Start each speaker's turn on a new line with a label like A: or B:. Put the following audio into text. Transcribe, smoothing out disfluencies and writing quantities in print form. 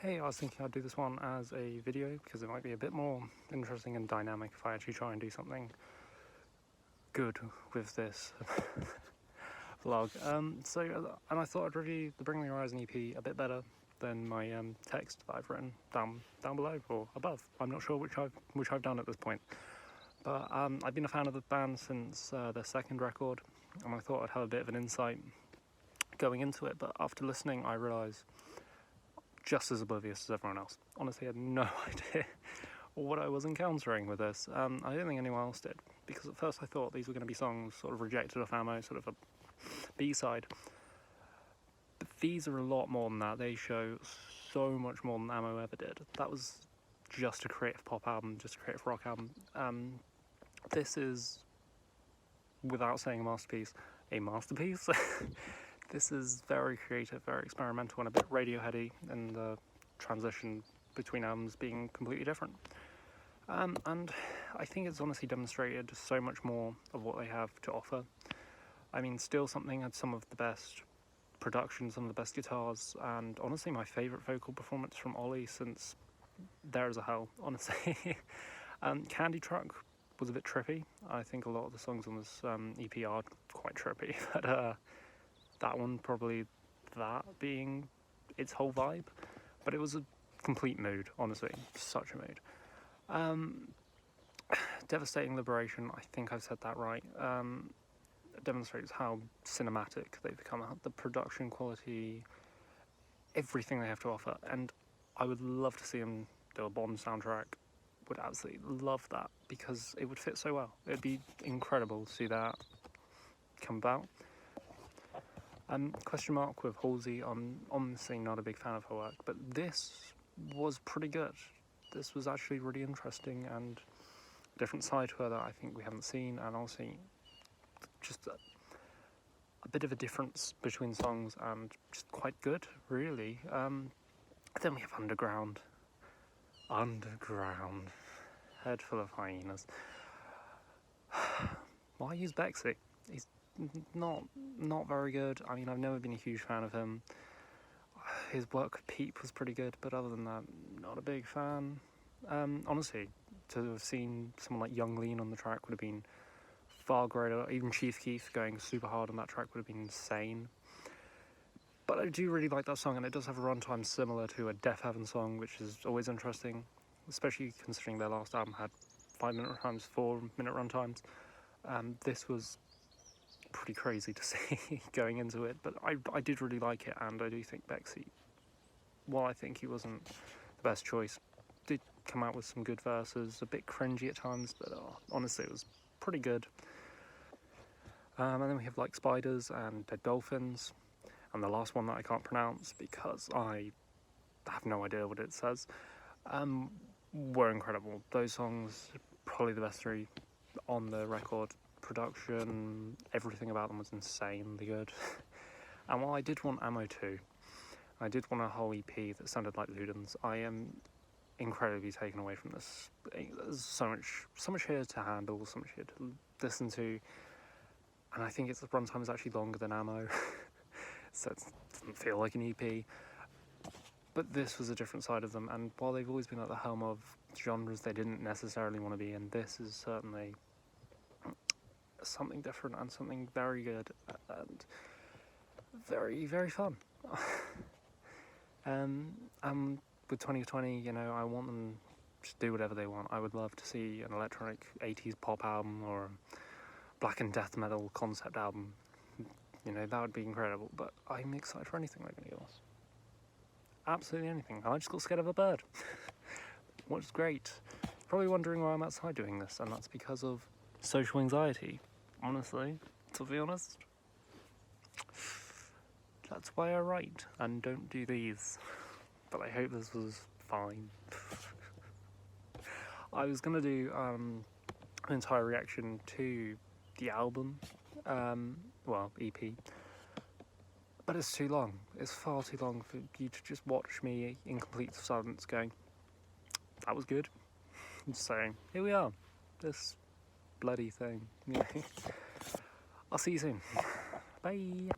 A: Hey, I was thinking I'd do this one as a video because it might be a bit more interesting and dynamic if I actually try and do something good with this vlog. And I thought I'd review the Bring Me Horizon EP a bit better than my text that I've written down below or above. I'm not sure which I've done at this point. But I've been a fan of the band since their second record, and I thought I'd have a bit of an insight going into it. But after listening, I realised, just as oblivious as everyone else, honestly, I had no idea what I was encountering with this. I don't think anyone else did, because at first I thought these were going to be songs sort of rejected off Ammo, sort of a B-side. But these are a lot more than that. They show so much more than Ammo ever did. That was just a creative pop album, just a creative rock album. This is, without saying a masterpiece. This is very creative, very experimental, and a bit Radioheady, and the transition between albums being completely different. And I think it's honestly demonstrated so much more of what they have to offer. I mean, Still Something had some of the best production, some of the best guitars, and honestly my favourite vocal performance from Ollie since There Is a Hell, honestly. Candy Truck was a bit trippy. I think a lot of the songs on this EP are quite trippy, but that one probably that being its whole vibe. But it was a complete mood, honestly, such a mood. Devastating Liberation, I think I've said that right, demonstrates how cinematic they've become, the production quality, everything they have to offer, and I would love to see them do a Bond soundtrack. Would absolutely love that, because it would fit so well. It'd be incredible to see that come about. Question mark with Halsey. I'm honestly not a big fan of her work, but this was pretty good. This was actually really interesting and a different side to her that I think we haven't seen, and obviously just a bit of a difference between songs and just quite good, really. Then we have Underground, Head Full of Hyenas. Why use Bexy? He's not very good. I mean, I've never been a huge fan of him. His work with Peep was pretty good, but other than that, not a big fan. Honestly, to have seen someone like Young Lean on the track would have been far greater. Even Chief Keef going super hard on that track would have been insane. But I do really like that song, and it does have a runtime similar to a Deafheaven song, which is always interesting, especially considering their last album had 5-minute runtimes, 4-minute runtimes. This was pretty crazy to see going into it, but I did really like it, and I do think Bexy, while I think he wasn't the best choice, did come out with some good verses, a bit cringy at times, but honestly it was pretty good. And then we have Like Spiders and Dead Dolphins, and the last one that I can't pronounce because I have no idea what it says, were incredible. Those songs, probably the best three on the record. Production, everything about them was insanely good. And while I did want Ammo too, I did want a whole EP that sounded like Ludens, I am incredibly taken away from this. There's so much here to handle, so much here to listen to, and I think its runtime is actually longer than Ammo, so it doesn't feel like an EP. But this was a different side of them, and while they've always been at the helm of genres they didn't necessarily want to be in, this is certainly something different and something very good and very, very fun. With 2020, you know, I want them to do whatever they want. I would love to see an electronic 80s pop album or a black and death metal concept album. You know, that would be incredible, but I'm excited for anything they're going to give us. Absolutely anything. I just got scared of a bird, which is great. Probably wondering why I'm outside doing this, and that's because of social anxiety, honestly, to be honest. That's why I write and don't do these, but I hope this was fine. I was gonna do an entire reaction to the album, EP, but it's too long. It's far too long for you to just watch me in complete silence going, that was good. So here we are, this bloody thing. I'll see you soon. Bye.